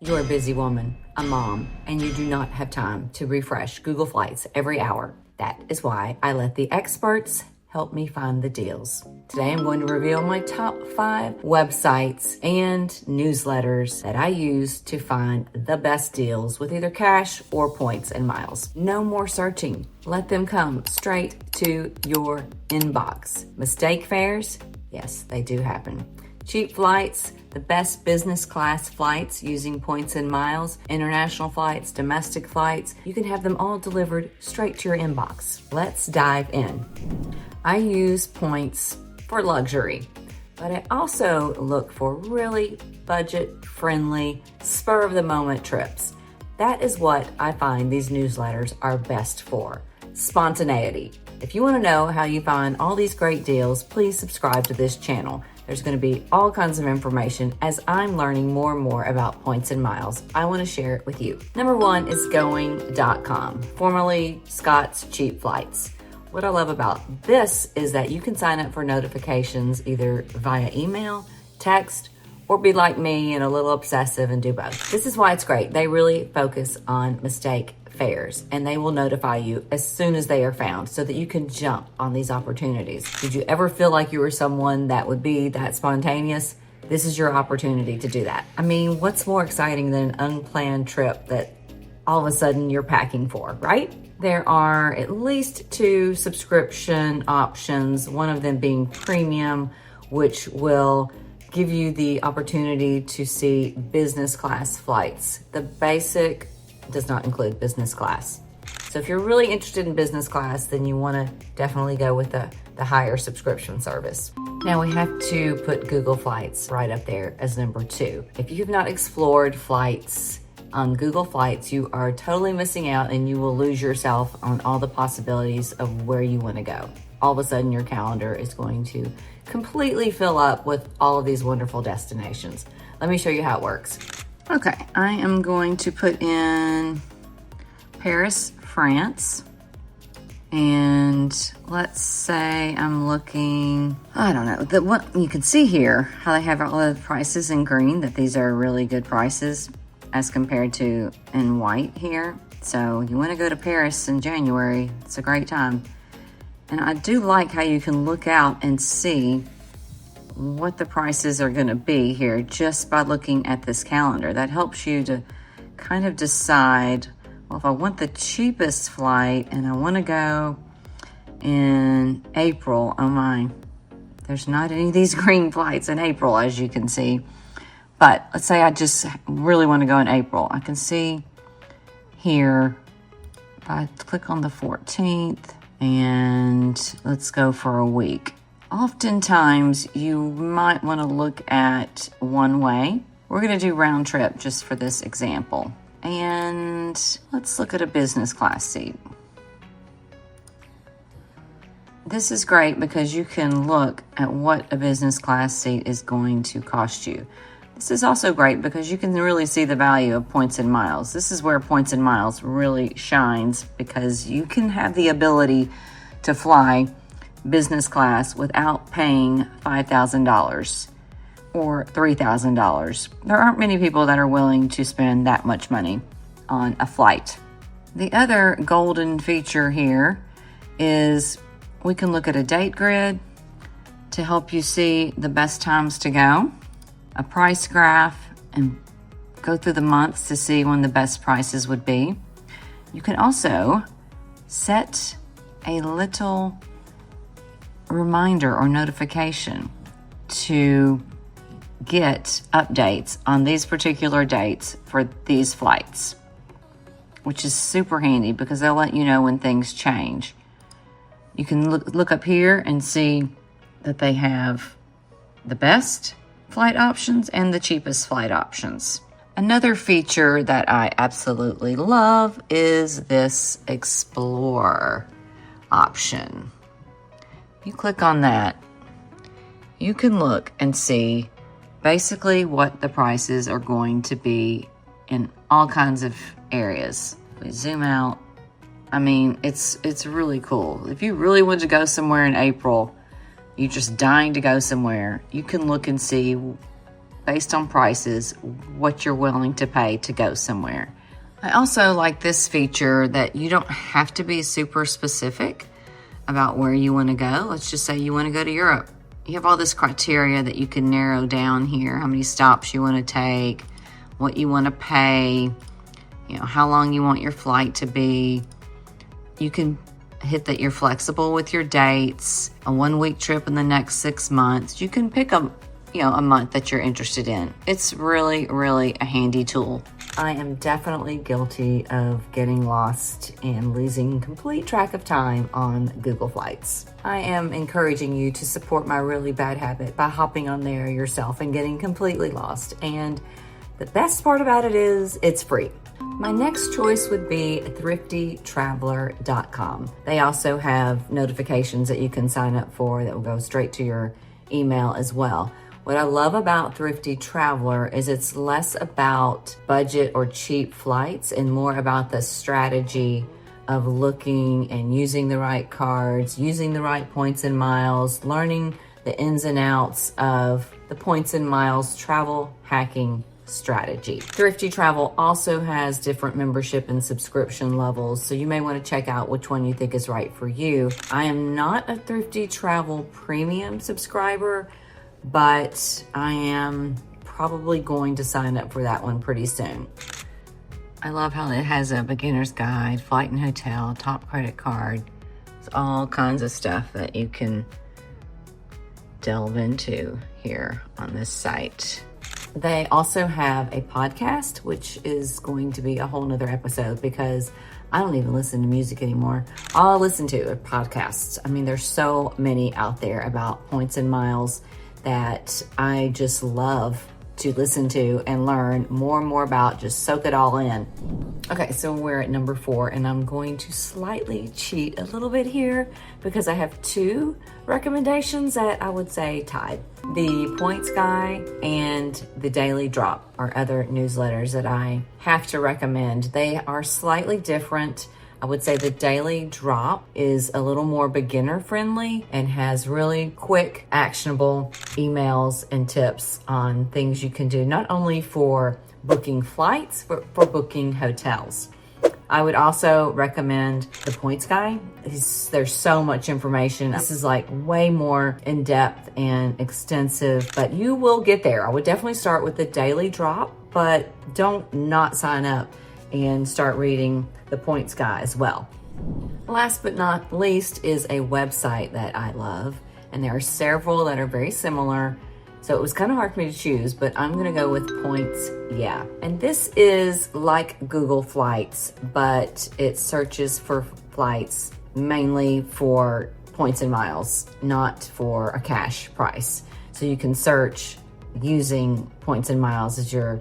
You're a busy woman, a mom, and you do not have time to refresh Google Flights every hour. That is why I let the experts help me find the deals. Today I'm going to reveal my top 5 websites and newsletters that I use to find the best deals with either cash or points and miles. No more searching. Let them come straight to your inbox. Mistake fares? Yes, they do happen. Cheap flights, the best business class flights using points and miles, international flights, domestic flights. You can have them all delivered straight to your inbox. Let's dive in. I use points for luxury, but I also look for really budget-friendly, spur-of-the-moment trips. That is what I find these newsletters are best for. Spontaneity. If you want to know how you find all these great deals, please subscribe to this channel. There's going to be all kinds of information as I'm learning more and more about points and miles. I want to share it with you. Number 1 is going.com, formerly Scott's Cheap Flights. What I love about this is that you can sign up for notifications either via email, text, or be like me and a little obsessive and do both. This is why it's great. They really focus on mistake fares, and they will notify you as soon as they are found so that you can jump on these opportunities. Did you ever feel like you were someone that would be that spontaneous? This is your opportunity to do that. I mean, what's more exciting than an unplanned trip that all of a sudden you're packing for, right? There are at least 2 subscription options, one of them being premium, which will give you the opportunity to see business class flights. The basic does not include business class. So if you're really interested in business class, then you want to definitely go with the higher subscription service. Now we have to put Google Flights right up there as number 2. If you have not explored flights on Google Flights, you are totally missing out and you will lose yourself on all the possibilities of where you want to go. All of a sudden your calendar is going to completely fill up with all of these wonderful destinations. Let me show you how it works. Okay, I am going to put in Paris, France, and let's say I'm looking, I don't know, what you can see here, how they have all the prices in green, that these are really good prices as compared to in white here. So you want to go to Paris in January, it's a great time. And I do like how you can look out and see what the prices are going to be here just by looking at this calendar. That helps you to kind of decide, well, if I want the cheapest flight and I want to go in April, oh my, there's not any of these green flights in April, as you can see. But let's say I just really want to go in April. I can see here, if I click on the 14th, and let's go for a week. Oftentimes, you might want to look at one way. We're going to do round trip just for this example. And let's look at a business class seat. This is great because you can look at what a business class seat is going to cost you. This is also great because you can really see the value of points and miles. This is where points and miles really shines because you can have the ability to fly business class without paying $5,000 or $3,000. There aren't many people that are willing to spend that much money on a flight. The other golden feature here is we can look at a date grid to help you see the best times to go, a price graph, and go through the months to see when the best prices would be. You can also set a little reminder or notification to get updates on these particular dates for these flights, which is super handy because they'll let you know when things change. You can look up here and see that they have the best flight options and the cheapest flight options. Another feature that I absolutely love is this Explore option. You click on that, you can look and see basically what the prices are going to be in all kinds of areas. We zoom out. I mean, it's really cool. If you really want to go somewhere in April, you're just dying to go somewhere, you can look and see based on prices, what you're willing to pay to go somewhere. I also like this feature that you don't have to be super specific about where you want to go. Let's just say you want to go to Europe. You have all this criteria that you can narrow down here, how many stops you want to take, what you want to pay, you know, how long you want your flight to be. You can hit that you're flexible with your dates, a 1-week trip in the next 6 months. You can pick a month that you're interested in. It's really, really a handy tool. I am definitely guilty of getting lost and losing complete track of time on Google Flights. I am encouraging you to support my really bad habit by hopping on there yourself and getting completely lost. And the best part about it is it's free. My next choice would be thriftytraveler.com. They also have notifications that you can sign up for that will go straight to your email as well. What I love about Thrifty Traveler is it's less about budget or cheap flights and more about the strategy of looking and using the right cards, using the right points and miles, learning the ins and outs of the points and miles travel hacking strategy. Thrifty Travel also has different membership and subscription levels, so you may want to check out which one you think is right for you. I am not a Thrifty Travel premium subscriber, but I am probably going to sign up for that one pretty soon. I love how it has a beginner's guide, flight and hotel, top credit card. It's all kinds of stuff that you can delve into here on this site. They also have a podcast, which is going to be a whole nother episode because I don't even listen to music anymore. All I listen to are podcasts. I mean, there's so many out there about points and miles that I just love to listen to and learn more and more about, just soak it all in. Okay, so we're at number 4, and I'm going to slightly cheat a little bit here because I have 2 recommendations that I would say tied. The Points Guy and the Daily Drop are other newsletters that I have to recommend. They are slightly different. I would say the Daily Drop is a little more beginner friendly and has really quick, actionable emails and tips on things you can do, not only for booking flights, but for booking hotels. I would also recommend the Points Guy. There's so much information. This is like way more in-depth and extensive, but you will get there. I would definitely start with the Daily Drop, but don't not sign up and start reading the Points Guy as well. Last but not least is a website that I love, and there are several that are very similar, so it was kind of hard for me to choose, but I'm gonna go with Points Yeah. And this is like Google Flights, but it searches for flights mainly for points and miles, not for a cash price. So you can search using points and miles as your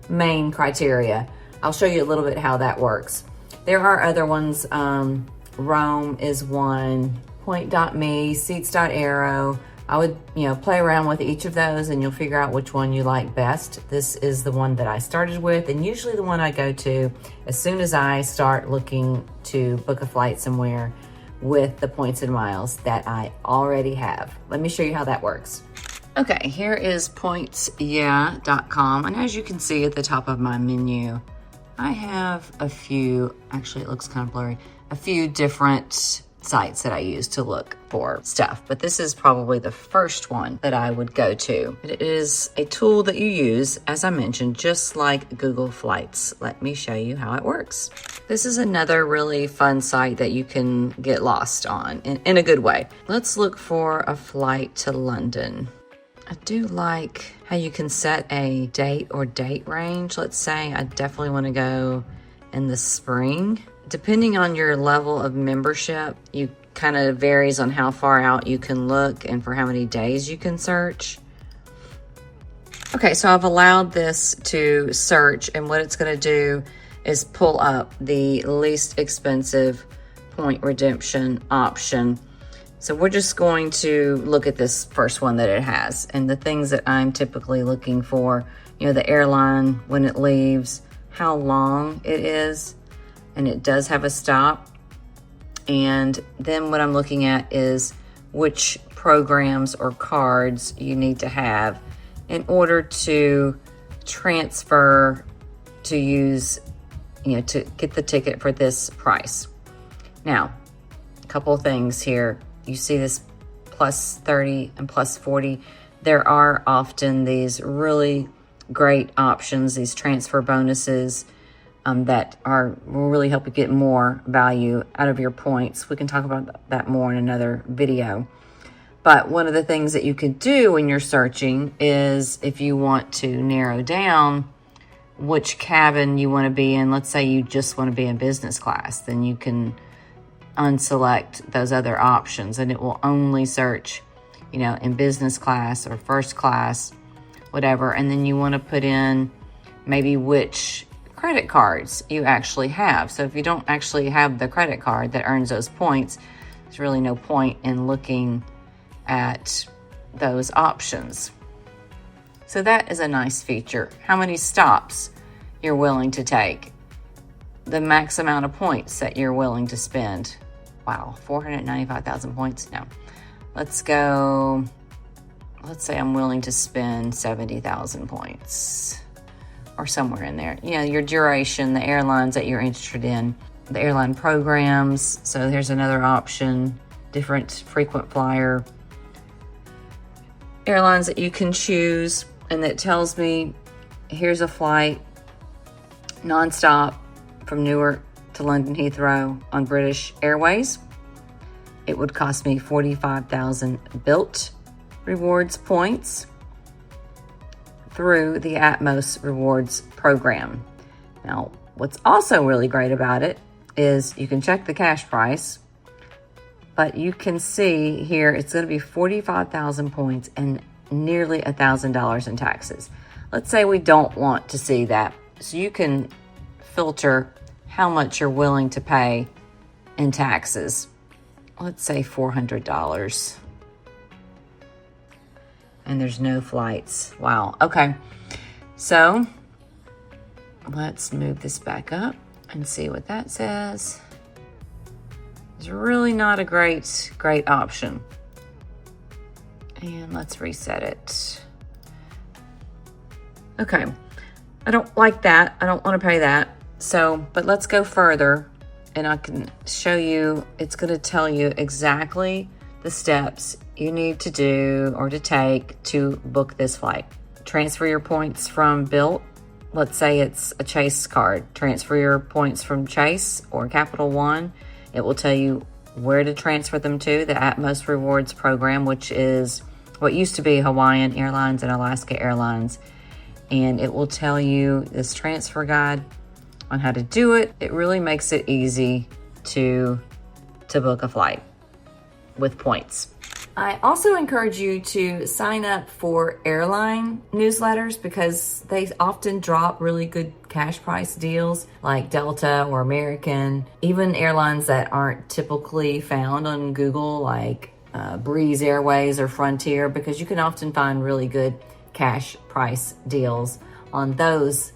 main criteria. I'll show you a little bit how that works. There are other ones. Rome is one, point.me, seats.aero. I would, play around with each of those and you'll figure out which one you like best. This is the one that I started with and usually the one I go to as soon as I start looking to book a flight somewhere with the points and miles that I already have. Let me show you how that works. Okay, here is pointsyeah.com, and as you can see at the top of my menu, I have a few, actually it looks kind of blurry, a few different sites that I use to look for stuff, but this is probably the first one that I would go to. It is a tool that you use, as I mentioned, just like Google Flights. Let me show you how it works. This is another really fun site that you can get lost on in a good way. Let's look for a flight to London. I do like how you can set a date or date range. Let's say I definitely want to go in the spring. Depending on your level of membership, you kind of varies on how far out you can look and for how many days you can search. Okay, so I've allowed this to search, and what it's going to do is pull up the least expensive point redemption option. So we're just going to look at this first one that it has, and the things that I'm typically looking for, the airline, when it leaves, how long it is, and it does have a stop. And then what I'm looking at is which programs or cards you need to have in order to transfer to use, to get the ticket for this price. Now, a couple of things here. You see this plus 30 and plus 40. There are often these really great options, these transfer bonuses that will really help you get more value out of your points. We can talk about that more in another video. But one of the things that you could do when you're searching is if you want to narrow down which cabin you want to be in, let's say you just want to be in business class, then you can unselect those other options and it will only search, in business class or first class, whatever. And then you want to put in maybe which credit cards you actually have. So if you don't actually have the credit card that earns those points, there's really no point in looking at those options. So that is a nice feature. How many stops you're willing to take, the max amount of points that you're willing to spend. Wow, 495,000 points? No. Let's say I'm willing to spend 70,000 points or somewhere in there. Your duration, the airlines that you're interested in, the airline programs. So here's another option, different frequent flyer airlines that you can choose, and that tells me here's a flight nonstop from Newark to London Heathrow on British Airways. It would cost me 45,000 built rewards points through the Atmos Rewards program. Now, what's also really great about it is you can check the cash price, but you can see here it's going to be 45,000 points and nearly $1,000 in taxes. Let's say we don't want to see that. So you can filter how much you're willing to pay in taxes. Let's say $400. And there's no flights. Wow. Okay. So let's move this back up and see what that says. It's really not a great option. And let's reset it. Okay. I don't like that. I don't want to pay that. So, but let's go further and I can show you, it's going to tell you exactly the steps you need to do or to take to book this flight. Transfer your points from Bilt. Let's say it's a Chase card. Transfer your points from Chase or Capital One. It will tell you where to transfer them to, the Atmos Rewards program, which is what used to be Hawaiian Airlines and Alaska Airlines. And it will tell you this transfer guide on how to do it. It really makes it easy to book a flight with points. I also encourage you to sign up for airline newsletters because they often drop really good cash price deals like Delta or American, even airlines that aren't typically found on Google like Breeze Airways or Frontier, because you can often find really good cash price deals on those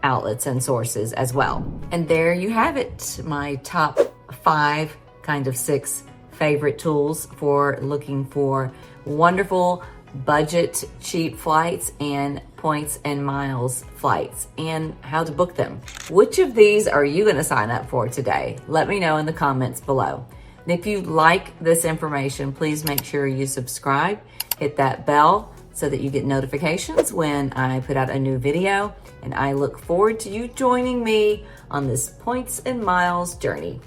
outlets and sources as well. And there you have it, my top 5, kind of 6 favorite tools for looking for wonderful budget cheap flights and points and miles flights and how to book them. Which of these are you going to sign up for today? Let me know in the comments below. And if you like this information, please make sure you subscribe, hit that bell so that you get notifications when I put out a new video. And I look forward to you joining me on this points and miles journey.